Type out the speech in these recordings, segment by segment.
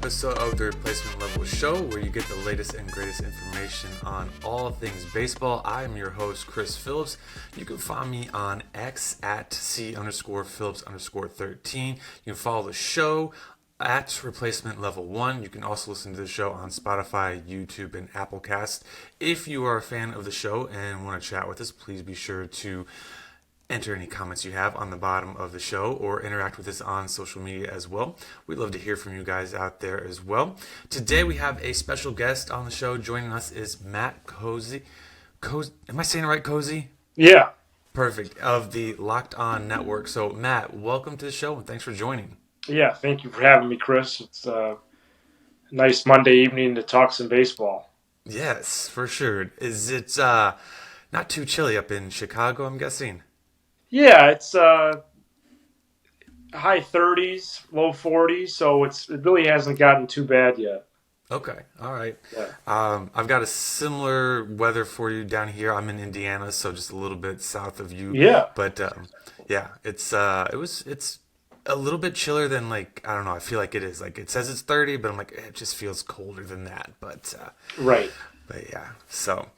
episode of the Replacement Level Show, where you get the latest and greatest information on all things baseball. I am your host, Chris Phillips. You can find me on X at C_Phillips_13. You can follow the show at Replacement Level 1. You can also listen to the show on Spotify, YouTube, and Applecast. If you are a fan of the show and want to chat with us, please be sure to enter any comments you have on the bottom of the show or interact with us on social media as well. We'd love to hear from you guys out there as well. Today we have a special guest on the show. Joining us is Matt Cozzi. Am I saying it right, Cozzi? Yeah. Perfect. Of the Locked On Network. So, Matt, welcome to the show and thanks for joining. Yeah, thank you for having me, Chris. It's a nice Monday evening to talk some baseball. Yes, for sure. Is it not too chilly up in Chicago, I'm guessing? Yeah, it's high 30s, low 40s, so it really hasn't gotten too bad yet. Okay, all right. Yeah. I've got a similar weather for you down here. I'm in Indiana, so just a little bit south of you. Yeah. But yeah, it's a little bit chiller than, like, I don't know. I feel like it is. Like, it says it's 30, but I'm like, it just feels colder than that. But Right. But yeah, so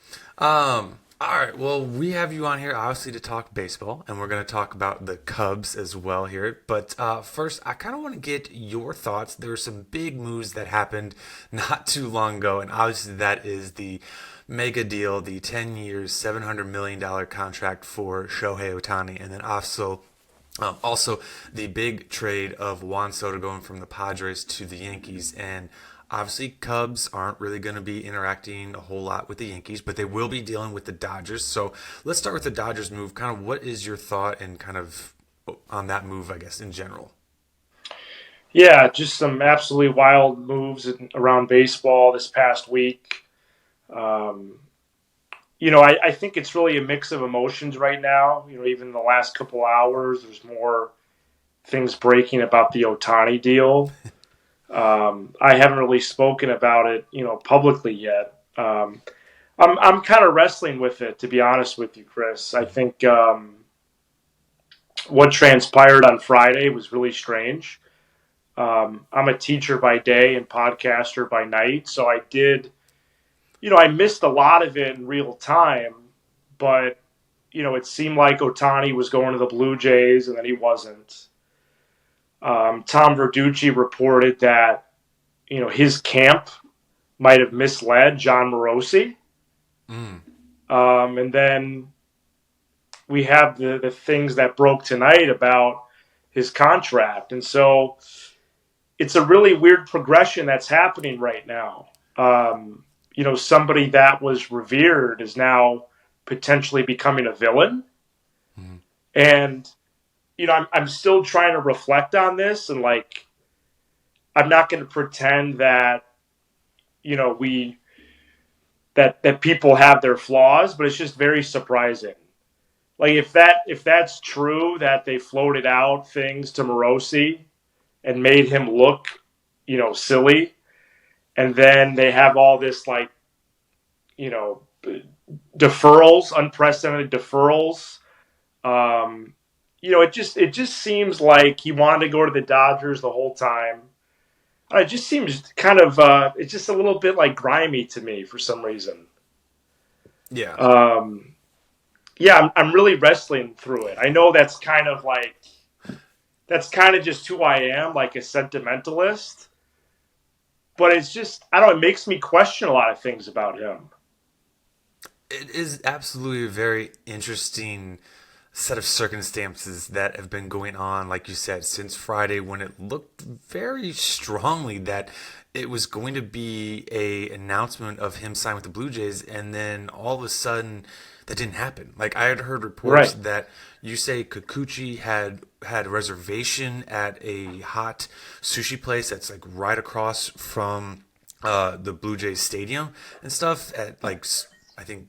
all right, well, we have you on here obviously to talk baseball, and we're going to talk about the Cubs as well here. But first, I kind of want to get your thoughts. There were some big moves that happened not too long ago, and obviously that is the mega deal, the 10 years, $700 million contract for Shohei Ohtani, and then also the big trade of Juan Soto going from the Padres to the Yankees. And obviously, Cubs aren't really going to be interacting a whole lot with the Yankees, but they will be dealing with the Dodgers. So let's start with the Dodgers move. Kind of what is your thought and kind of on that move, I guess, in general? Yeah, just some absolutely wild moves around baseball this past week. I think it's really a mix of emotions right now. Even in the last couple hours, there's more things breaking about the Ohtani deal. I haven't really spoken about it, publicly yet. I'm kind of wrestling with it, to be honest with you, Chris. I think what transpired on Friday was really strange. I'm a teacher by day and podcaster by night, so I missed a lot of it in real time, but, it seemed like Ohtani was going to the Blue Jays, and then he wasn't. Tom Verducci reported that, his camp might have misled John Morosi. And then we have the things that broke tonight about his contract. And so it's a really weird progression that's happening right now. Somebody that was revered is now potentially becoming a villain. And I'm still trying to reflect on this, and I'm not going to pretend that that people have their flaws, but it's just very surprising. Like if that's true, that they floated out things to Morosi and made him look, silly, and then they have all this deferrals, unprecedented deferrals. It just seems like he wanted to go to the Dodgers the whole time. It just seems kind of it's just a little bit like grimy to me for some reason. Yeah. I'm really wrestling through it. I know that's kind of just who I am, like a sentimentalist. But it's just, I don't know, it makes me question a lot of things about him. It is absolutely a very interesting set of circumstances that have been going on, like you said, since Friday, when it looked very strongly that it was going to be a announcement of him signing with the Blue Jays, and then all of a sudden that didn't happen. Like, I had heard reports that you say Kikuchi had a reservation at a hot sushi place that's like right across from the Blue Jays stadium and stuff at I think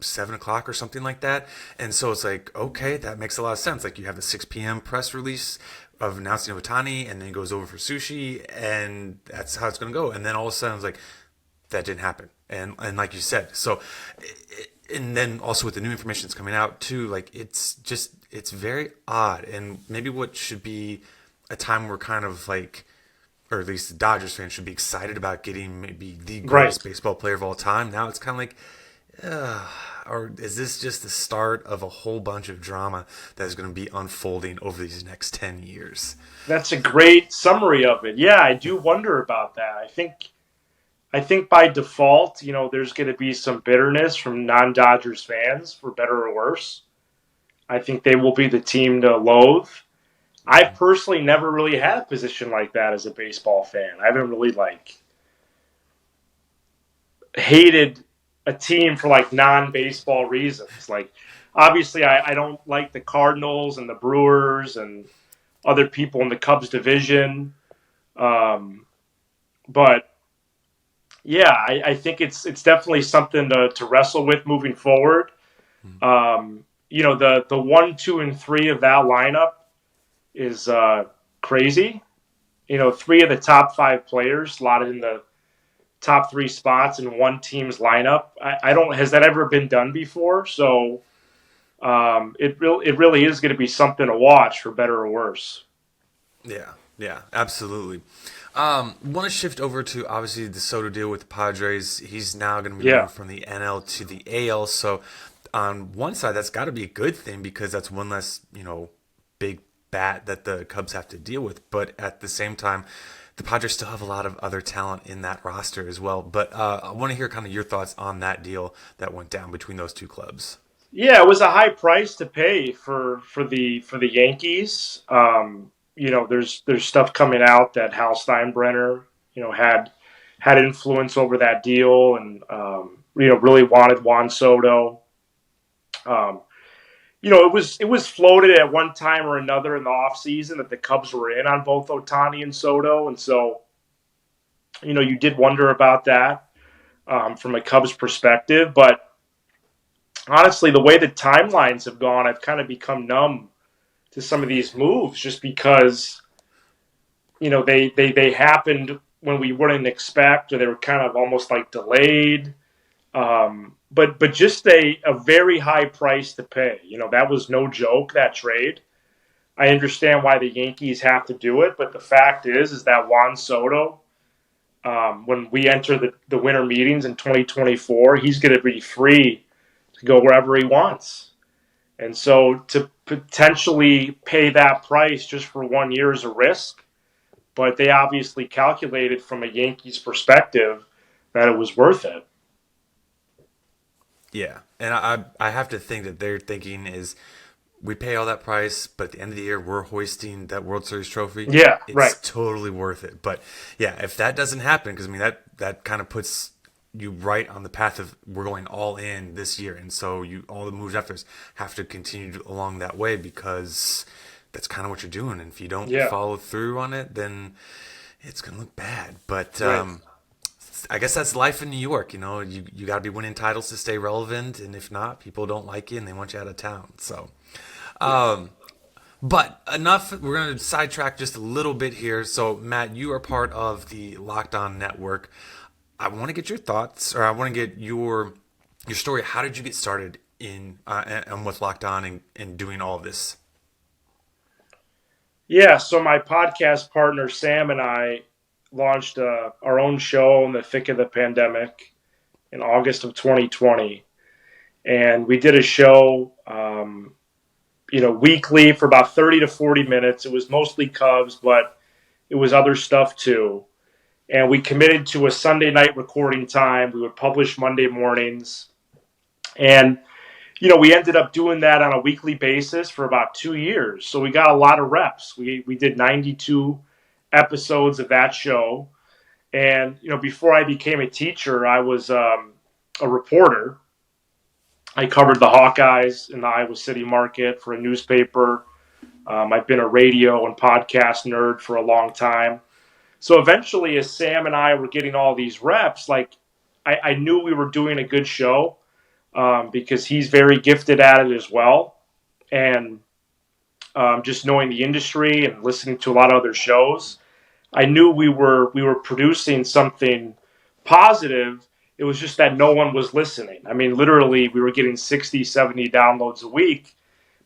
7 o'clock or something like that. And so it's like, okay, that makes a lot of sense. Like, you have the 6 p.m. press release of announcing Ohtani, and then he goes over for sushi, and that's how it's going to go. And then all of a sudden it's like, that didn't happen. And like you said, so, and then also with the new information that's coming out too, like, it's very odd. And maybe what should be a time where kind of like or at least the Dodgers fans should be excited about getting maybe the Right. greatest baseball player of all time. Now it's kind of like, uh, or is this just the start of a whole bunch of drama that is going to be unfolding over these next 10 years? That's a great summary of it. Yeah, I do wonder about that. I think by default, there's going to be some bitterness from non-Dodgers fans, for better or worse. I think they will be the team to loathe. I've personally never really had a position like that as a baseball fan. I haven't really hated a team for non-baseball reasons. Like obviously, I don't like the Cardinals and the Brewers and other people in the Cubs division. But yeah, I think it's definitely something to wrestle with moving forward. The 1, 2, and 3 of that lineup is crazy. Three of the top 5 players slotted in the top 3 spots in one team's lineup. I don't has that ever been done before? So it really is going to be something to watch for better or worse. Yeah, yeah, absolutely. Want to shift over to obviously the Soto deal with the Padres. He's now going to be moving Yeah, from the NL to the AL. So on one side, that's got to be a good thing because that's one less, big bat that the Cubs have to deal with. But at the same time, the Padres still have a lot of other talent in that roster as well. But I want to hear kind of your thoughts on that deal that went down between those two clubs. yeah, it was a high price to pay for the Yankees. There's stuff coming out that Hal Steinbrenner, had influence over that deal, and really wanted Juan Soto. Um, it was floated at one time or another in the offseason that the Cubs were in on both Ohtani and Soto, and so you did wonder about that from a Cubs perspective. But honestly, the way the timelines have gone, I've kind of become numb to some of these moves just because they happened when we wouldn't expect, or they were kind of almost like delayed. But just a very high price to pay. That was no joke, that trade. I understand why the Yankees have to do it, but the fact is that Juan Soto, when we enter the winter meetings in 2024, he's going to be free to go wherever he wants. And so to potentially pay that price just for 1 year is a risk, but they obviously calculated from a Yankees perspective that it was worth it. Yeah, and I have to think that they're thinking is we pay all that price, but at the end of the year we're hoisting that World Series trophy. Yeah, right. It's totally worth it. But yeah, if that doesn't happen, because I mean that kind of puts you right on the path of we're going all in this year, and so you all the moves after this have to continue along that way because that's kind of what you're doing. And if you don't Yeah, follow through on it, then it's gonna look bad. But right. I guess that's life in New York. You got to be winning titles to stay relevant, and if not, people don't like you and they want you out of town. So, Yeah. but enough. We're going to sidetrack just a little bit here. So, Matt, you are part of the Locked On Network. I want to get your thoughts, or I want to get your story. How did you get started in and with Locked On and doing all of this? Yeah, so my podcast partner Sam and I launched our own show in the thick of the pandemic in August of 2020, and we did a show, weekly for about 30 to 40 minutes. It was mostly Cubs, but it was other stuff too. And we committed to a Sunday night recording time. We would publish Monday mornings, and we ended up doing that on a weekly basis for about 2 years. So we got a lot of reps. We did 92 episodes of that show. And, before I became a teacher, I was a reporter. I covered the Hawkeyes in the Iowa City market for a newspaper. I've been a radio and podcast nerd for a long time. So eventually, as Sam and I were getting all these reps, I knew we were doing a good show because he's very gifted at it as well. And just knowing the industry and listening to a lot of other shows, I knew we were producing something positive. It was just that no one was listening. I mean, literally, we were getting 60, 70 downloads a week,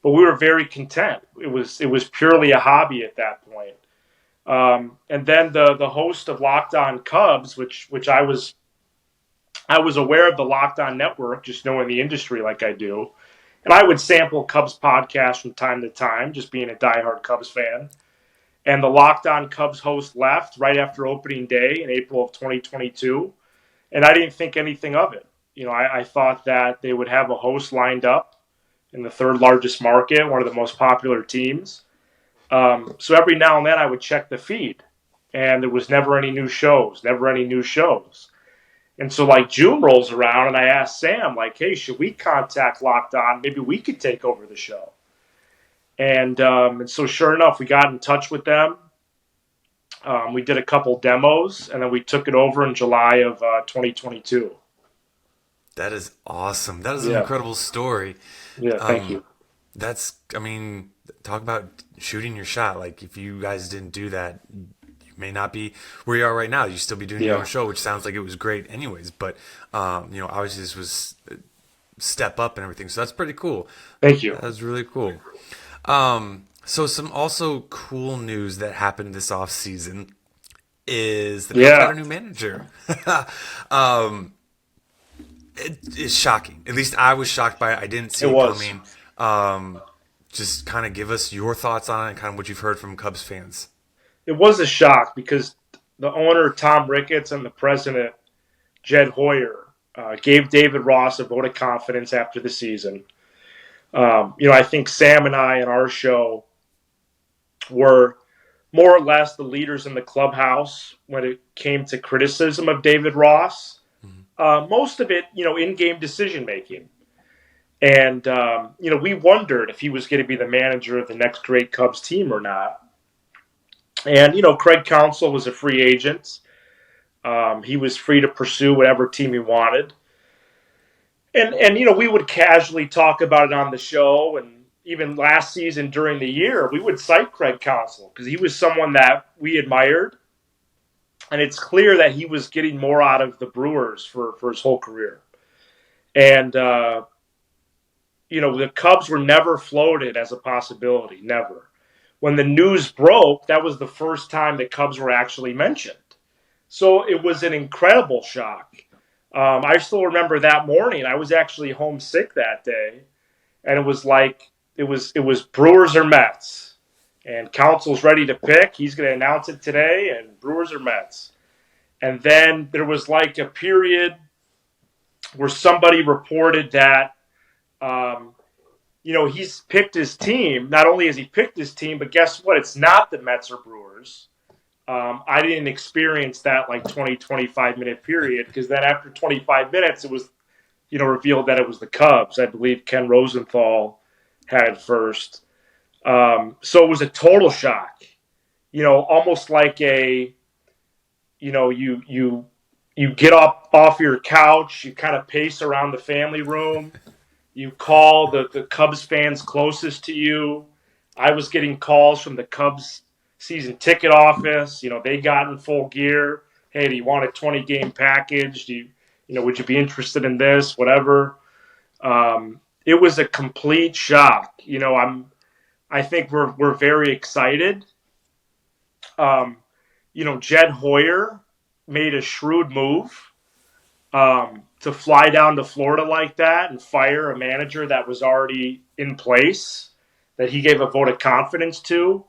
but we were very content. It was purely a hobby at that point. And then the host of Locked On Cubs, which I was aware of the Locked On Network, just knowing the industry like I do, and I would sample Cubs podcasts from time to time, just being a diehard Cubs fan. And the Locked On Cubs host left right after opening day in April of 2022, and I didn't think anything of it. I thought that they would have a host lined up in the third largest market, one of the most popular teams. So every now and then I would check the feed, and there was never any new shows, never any new shows. And so like June rolls around, and I asked Sam, like, "Hey, should we contact Locked On? Maybe we could take over the show." And so sure enough, we got in touch with them. We did a couple demos, and then we took it over in July of 2022. That is awesome. That is an Yeah, incredible story. yeah. Thank Um, you. I mean, talk about shooting your shot. Like, if you guys didn't do that, you may not be where you are right now. You'd still be doing your own Yeah, show, which sounds like it was great, anyways. But, obviously, this was a step up and everything. So that's pretty cool. thank you. That's really cool. So some also cool news that happened this off season is the Cubs got Yeah, a new manager. um, it is shocking. At least I was shocked by it. I didn't see it it was. coming. Just kind of give us your thoughts on it and kind of what you've heard from Cubs fans. It was a shock because the owner Tom Ricketts and the president Jed Hoyer gave David Ross a vote of confidence after the season. I think Sam and I in our show were more or less the leaders in the clubhouse when it came to criticism of David Ross. Most of it, in-game decision making. And, we wondered if he was going to be the manager of the next great Cubs team or not. And, Craig Counsell was a free agent. He was free to pursue whatever team he wanted. And we would casually talk about it on the show. And even last season during the year, we would cite Craig Counsell because he was someone that we admired. And it's clear that he was getting more out of the Brewers for his whole career. And, the Cubs were never floated as a possibility, never. When the news broke, that was the first time the Cubs were actually mentioned. So it was an incredible shock. I still remember that morning. I was actually homesick that day, and it was like it was Brewers or Mets, and Council's ready to pick. He's going to announce it today, and Brewers or Mets. And then there was like a period where somebody reported that um, he's picked his team. Not only has he picked his team, but guess what? It's not the Mets or Brewers. I didn't experience that like 20, 25-minute period because then after 25 minutes, it was, revealed that it was the Cubs. I believe Ken Rosenthal had it first. So it was a total shock, almost like you get up off your couch, you kind of pace around the family room, you call the Cubs fans closest to you. I was getting calls from the Cubs season ticket office. They got in full gear. Hey, do you want a 20-game package? Would you be interested in this? Whatever. It was a complete shock. I think we're very excited. Um, Jed Hoyer made a shrewd move to fly down to Florida like that and fire a manager that was already in place that he gave a vote of confidence to.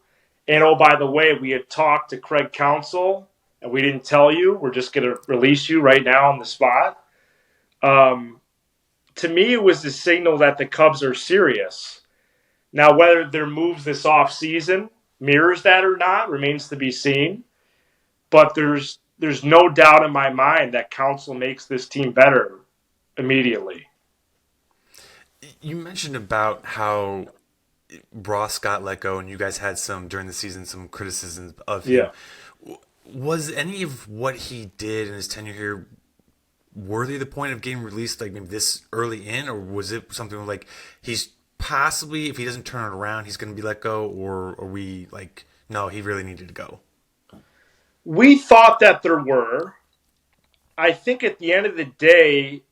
And oh, by the way, we had talked to Craig Counsell, and we didn't tell you. We're just going to release you right now on the spot. To me, it was the signal that the Cubs are serious. Now, whether their moves this offseason mirrors that or not remains to be seen. But there's no doubt in my mind that Counsell makes this team better immediately. You mentioned about how Ross got let go, and you guys had some during the season some criticisms of him. Yeah. Was any of what he did in his tenure here worthy of the point of getting released, like maybe this early in, or was it something like he's possibly, if he doesn't turn it around, he's going to be let go, or are we like, no, he really needed to go? We thought that there were. I think at the end of the day,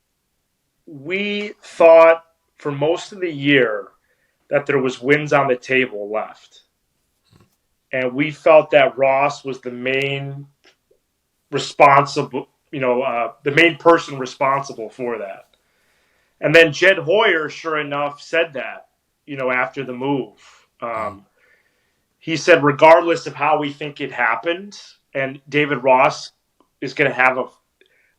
we thought for most of the year that there was wins on the table left. and we felt that Ross was the main responsible, the main person responsible for that. And then Jed Hoyer, sure enough, said that, after the move. Mm-hmm. He said, regardless of how we think it happened, and David Ross is going to have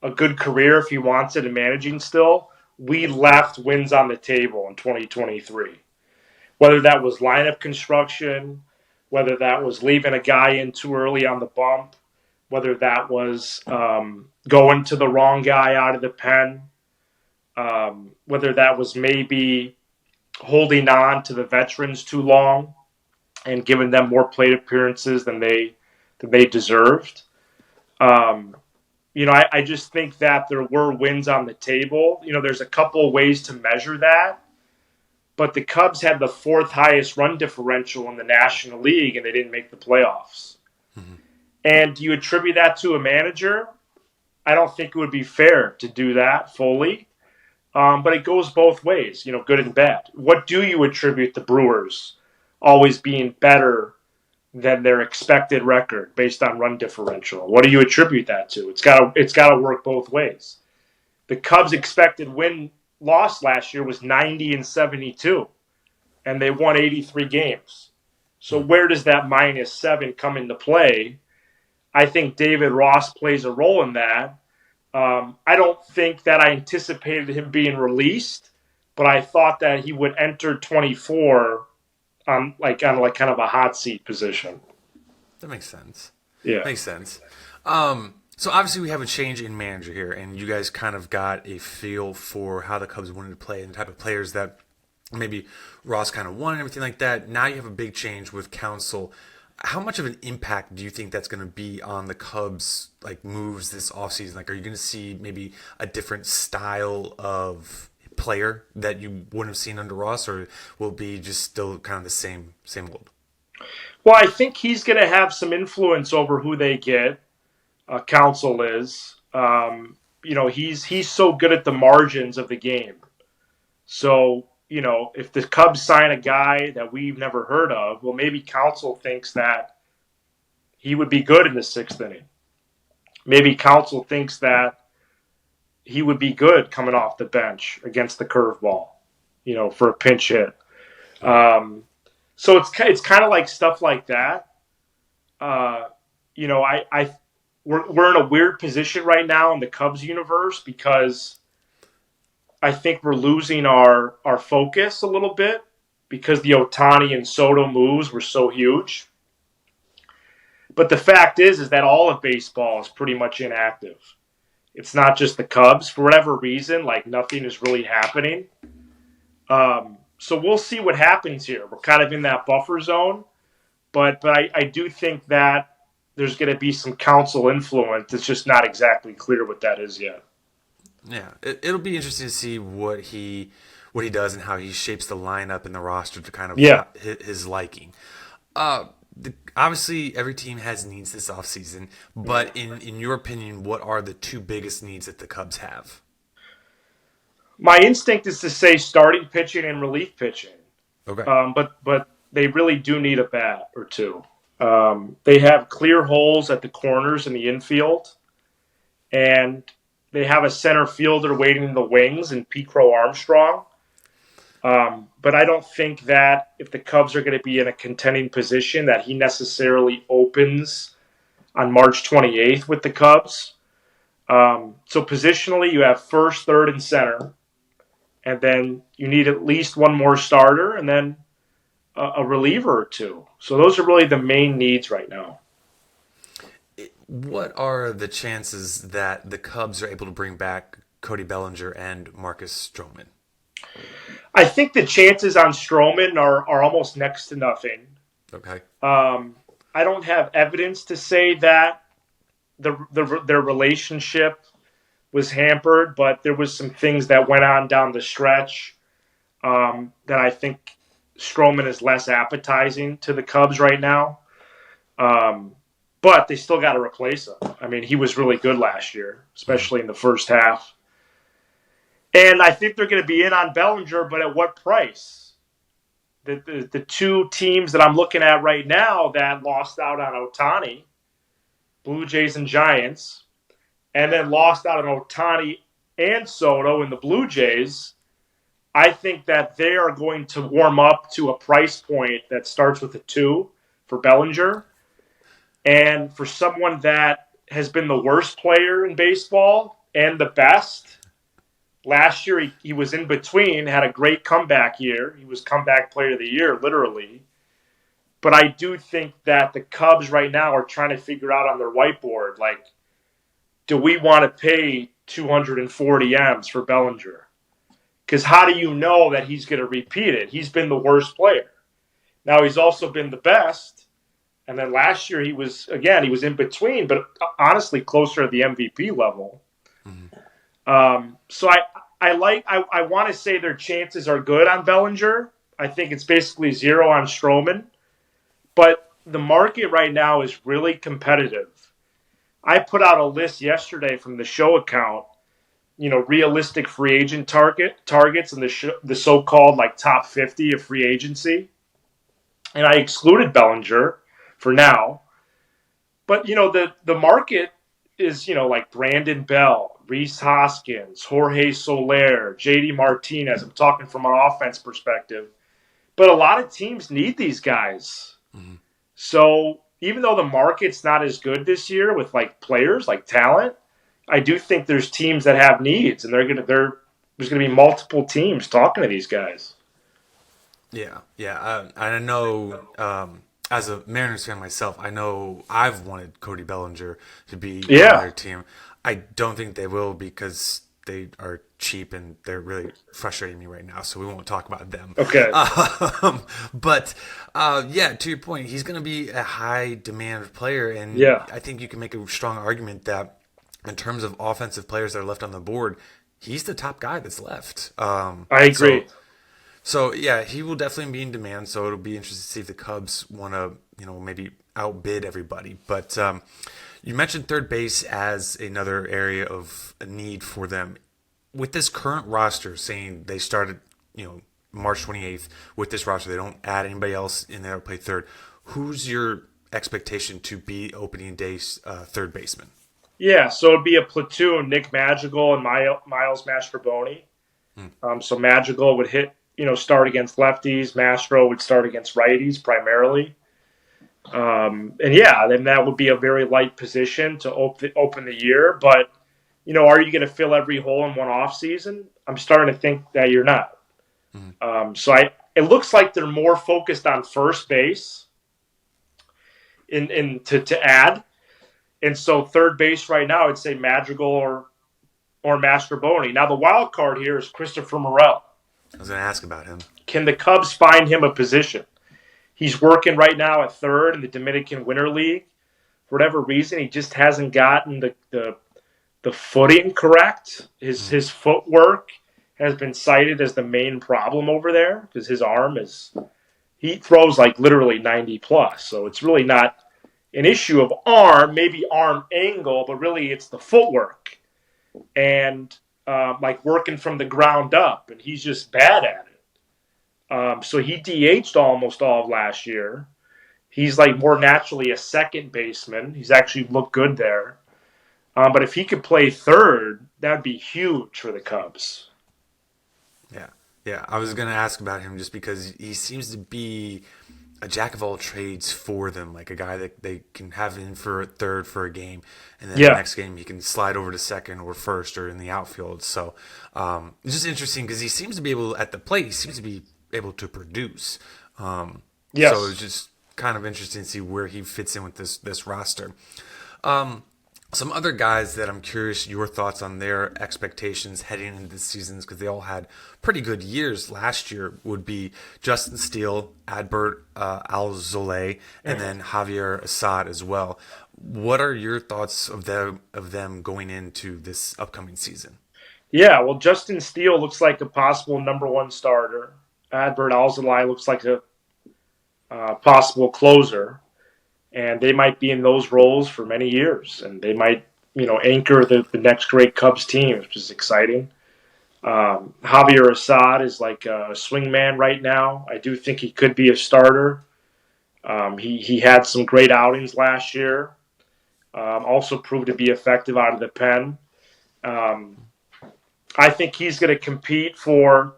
a good career if he wants it in managing still, we left wins on the table in 2023. Whether that was lineup construction, whether that was leaving a guy in too early on the bump, whether that was going to the wrong guy out of the pen, whether that was maybe holding on to the veterans too long and giving them more plate appearances than they deserved. I just think that there were wins on the table. There's a couple of ways to measure that, but the Cubs had the fourth highest run differential in the National League, and they didn't make the playoffs. Mm-hmm. And do you attribute that to a manager? I don't think it would be fair to do that fully. But it goes both ways, good and bad. What do you attribute the Brewers always being better than their expected record based on run differential? What do you attribute that to? It's got to work both ways. The Cubs' expected win-loss last year was 90 and 72, and they won 83 games. So where does that -7 come into play? I think David Ross plays a role in that. I don't think that I anticipated him being released, but I thought that he would enter 24 on kind of a hot seat position. That makes sense. Yeah. Makes sense. So obviously we have a change in manager here, and you guys kind of got a feel for how the Cubs wanted to play and the type of players that maybe Ross kind of won and everything like that. Now you have a big change with Counsell. How much of an impact do you think that's going to be on the Cubs' moves this offseason? Are you going to see maybe a different style of player that you wouldn't have seen under Ross, or will it be just still kind of the same old? Well, I think he's going to have some influence over who they get. Counsell is. He's so good at the margins of the game. So, if the Cubs sign a guy that we've never heard of, well, maybe Counsell thinks that he would be good in the sixth inning. Maybe Counsell thinks that he would be good coming off the bench against the curveball, for a pinch hit. So it's kind of like stuff like that. We're in a weird position right now in the Cubs universe because I think we're losing our focus a little bit because the Ohtani and Soto moves were so huge. But the fact is that all of baseball is pretty much inactive. It's not just the Cubs. For whatever reason, nothing is really happening. So we'll see what happens here. We're kind of in that buffer zone. But I do think that there's going to be some Counsell influence. It's just not exactly clear what that is yet. Yeah, it'll be interesting to see what he does and how he shapes the lineup and the roster to kind of his liking. Obviously, every team has needs this offseason, but in your opinion, what are the two biggest needs that the Cubs have? My instinct is to say starting pitching and relief pitching. Okay. But they really do need a bat or two. They have clear holes at the corners in the infield, and they have a center fielder waiting in the wings in Pete Crow Armstrong. But I don't think that if the Cubs are going to be in a contending position that he necessarily opens on March 28th with the Cubs. So positionally, you have first, third, and center. And then you need at least one more starter and then a reliever or two. So those are really the main needs right now. What are the chances that the Cubs are able to bring back Cody Bellinger and Marcus Stroman? I think the chances on Stroman are almost next to nothing. Okay. I don't have evidence to say that their relationship was hampered, but there was some things that went on down the stretch that I think Stroman is less appetizing to the Cubs right now. But they still got to replace him. I mean, he was really good last year, especially in the first half. And I think they're going to be in on Bellinger, but at what price? the two teams that I'm looking at right now that lost out on Ohtani, Blue Jays and Giants, and then lost out on Ohtani and Soto in the Blue Jays, I think that they are going to warm up to a price point that starts with a 2 for Bellinger. And for someone that has been the worst player in baseball and the best, last year he was in between, had a great comeback year. He was comeback player of the year, literally. But I do think that the Cubs right now are trying to figure out on their whiteboard, like, do we want to pay 240 M's for Bellinger? Because how do you know that he's going to repeat it? He's been the worst player. Now, he's also been the best. And then last year he was in between, but honestly closer to the MVP level. So I want to say their chances are good on Bellinger. I think it's basically 0 on Stroman. But the market right now is really competitive. I put out a list yesterday from the show account, realistic free agent targets and the so-called like top 50 of free agency. And I excluded Bellinger for now. But, the market is, like Brandon Bell, Rhys Hoskins, Jorge Soler, JD Martinez. I'm talking from an offense perspective. But a lot of teams need these guys. Mm-hmm. So even though the market's not as good this year with like players, like talent, I do think there's teams that have needs, and there's going to be multiple teams talking to these guys. Yeah. I know as a Mariners fan myself, I know I've wanted Cody Bellinger to be on their team. I don't think they will because they are cheap and they're really frustrating me right now, so we won't talk about them. Okay. But to your point, he's going to be a high demand player, and I think you can make a strong argument that in terms of offensive players that are left on the board, he's the top guy that's left. I agree. So he will definitely be in demand. So it'll be interesting to see if the Cubs want to, maybe outbid everybody. But you mentioned third base as another area of a need for them. With this current roster, saying they started, March 28th with this roster, they don't add anybody else in there to play third. Who's your expectation to be opening day third baseman? Yeah, so it'd be a platoon: Nick Madrigal and Miles Mastrobuoni. So Madrigal would start against lefties. Mastro would start against righties primarily. Then that would be a very light position to open the year. But, are you going to fill every hole in one offseason? I'm starting to think that you're not. It looks like they're more focused on first base to add. And so third base right now, I'd say Madrigal or Mastrobuoni. Now, the wild card here is Christopher Morel. I was going to ask about him. Can the Cubs find him a position? He's working right now at third in the Dominican Winter League. For whatever reason, he just hasn't gotten the footing correct. His footwork has been cited as the main problem over there because his arm he throws like literally 90 plus. So it's really not an issue of arm, maybe arm angle, but really it's the footwork and like working from the ground up, and he's just bad at it. So he DH'd almost all of last year. He's like more naturally a second baseman. He's actually looked good there. But if he could play third, that'd be huge for the Cubs. Yeah. I was going to ask about him just because he seems to be a jack of all trades for them, like a guy that they can have in for third for a game, and then the next game he can slide over to second or first or in the outfield. So it's just interesting because he seems to be able, at the plate, he seems to be able to produce. So it's just kind of interesting to see where he fits in with this roster. Some other guys that I'm curious your thoughts on their expectations heading into the seasons, because they all had pretty good years last year, would be Justin Steele, Adbert Alzolay, and then Javier Assad as well. What are your thoughts of them going into this upcoming season? Yeah, well, Justin Steele looks like a possible number one starter. Adbert Alzolay looks like a possible closer. And they might be in those roles for many years, and they might, anchor the next great Cubs team, which is exciting. Javier Assad is like a swingman right now. I do think he could be a starter. He had some great outings last year. Also proved to be effective out of the pen. Um, I think he's going to compete for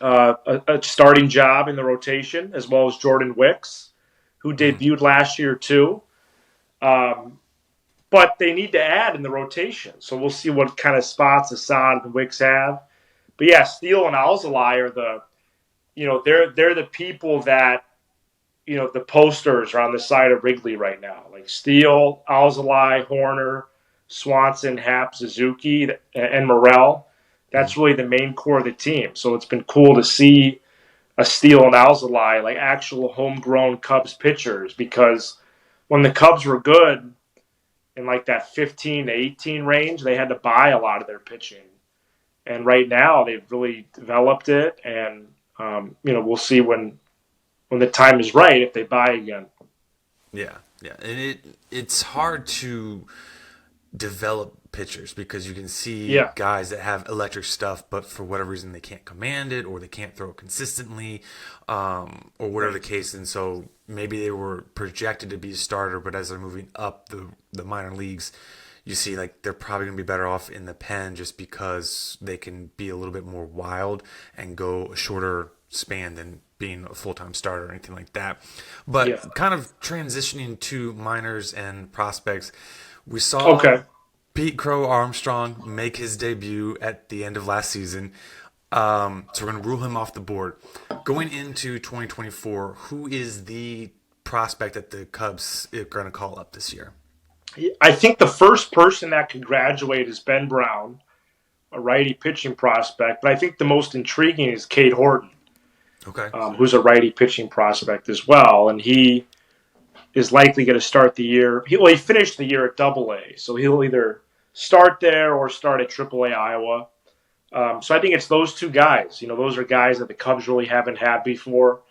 a starting job in the rotation, as well as Jordan Wicks, who Mm-hmm. debuted last year too. Um, but they need to add in the rotation, so we'll see what kind of spots Assad and Wicks have. But yeah, Steele and Alzolay are they're the people that the posters are on the side of Wrigley right now, like Steele, Alzolay, Horner, Swanson, Happ, Suzuki, and Morel. Mm-hmm. That's really the main core of the team. So it's been cool to see a Steele and Alzolay, like actual homegrown Cubs pitchers, because when the Cubs were good in like that 15 to 18 range, they had to buy a lot of their pitching. And right now they've really developed it, and we'll see when the time is right if they buy again. Yeah, yeah, and it's hard to develop pitchers because you can see Yeah, guys that have electric stuff, but for whatever reason they can't command it or they can't throw it consistently, or whatever the right. case. And so maybe they were projected to be a starter, but as they're moving up the minor leagues, you see like they're probably going to be better off in the pen just because they can be a little bit more wild and go a shorter span than being a full-time starter or anything like that. Yeah. But kind of transitioning to minors and prospects, we saw Okay. Pete Crow Armstrong make his debut at the end of last season. So we're going to rule him off the board. Going into 2024, who is the prospect that the Cubs are going to call up this year? I think the first person that could graduate is Ben Brown, a righty pitching prospect. But I think the most intriguing is Cade Horton, Okay. who's a righty pitching prospect as well. And he is likely going to start the year. He finished the year at Double A, so he'll either start there or start at Triple A Iowa. So I think it's those two guys. Those are guys that the Cubs really haven't had before.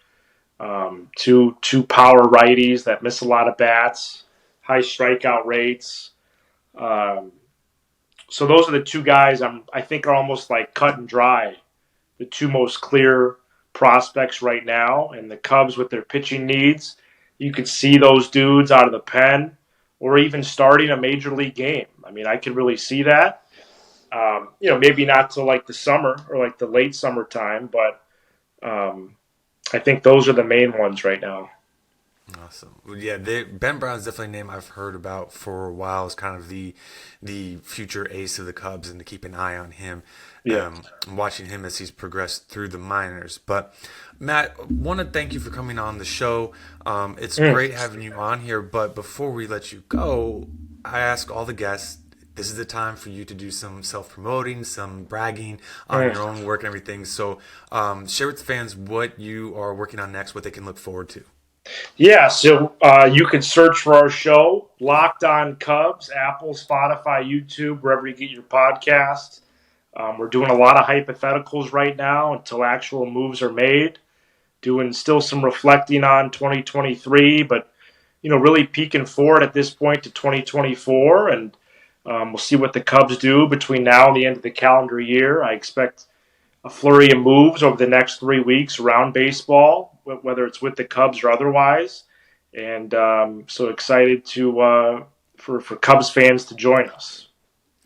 Two power righties that miss a lot of bats, high strikeout rates. Um, so those are the two guys I think are almost like cut and dry, the two most clear prospects right now. And the Cubs with their pitching needs, you could see those dudes out of the pen or even starting a major league game. I mean, I could really see that. Maybe not till like the summer or like the late summertime, but I think those are the main ones right now. Awesome. Well, yeah, Ben Brown's definitely a name I've heard about for a while. Is kind of the future ace of the Cubs, and to keep an eye on him. Yeah. Watching him as he's progressed through the minors. But Matt, want to thank you for coming on the show. It's Mm. great having you on here. But before we let you go, I ask all the guests. This is the time for you to do some self-promoting, some bragging on Mm. your own work and everything. So share with the fans what you are working on next, what they can look forward to. Yeah, so you can search for our show, Locked On Cubs, Apple, Spotify, YouTube, wherever you get your podcasts. We're doing a lot of hypotheticals right now until actual moves are made. Doing still some reflecting on 2023, but really peeking forward at this point to 2024, and we'll see what the Cubs do between now and the end of the calendar year. I expect a flurry of moves over the next 3 weeks around baseball, whether it's with the Cubs or otherwise. And so excited to for Cubs fans to join us.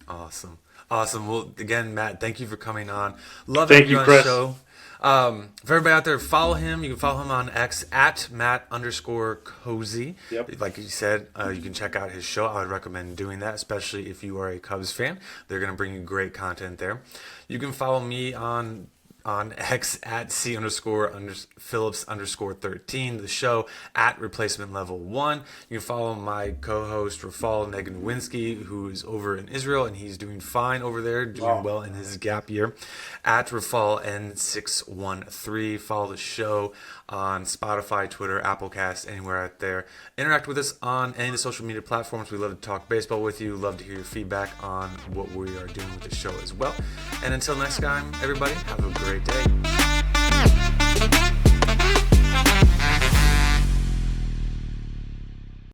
Awesome. Awesome. Well, again, Matt, thank you for coming on. Love having Thank you you, on the Chris. show. For everybody out there, follow him. You can follow him on X at Matt_Cozzi. Yep. Like you said, you can check out his show. I would recommend doing that, especially if you are a Cubs fan. They're going to bring you great content there. You can follow me on X at C_Phillips_13, the show at replacement level 1. You can follow my co-host Rafal Neganwinski, who is over in Israel, and he's doing fine over there, doing Wow. well in his gap year, at Rafal N613. Follow the show on Spotify, Twitter, Applecast, anywhere out there. Interact with us on any of the social media platforms. We love to talk baseball with you. Love to hear your feedback on what we are doing with the show as well. And until next time, everybody, have a great day.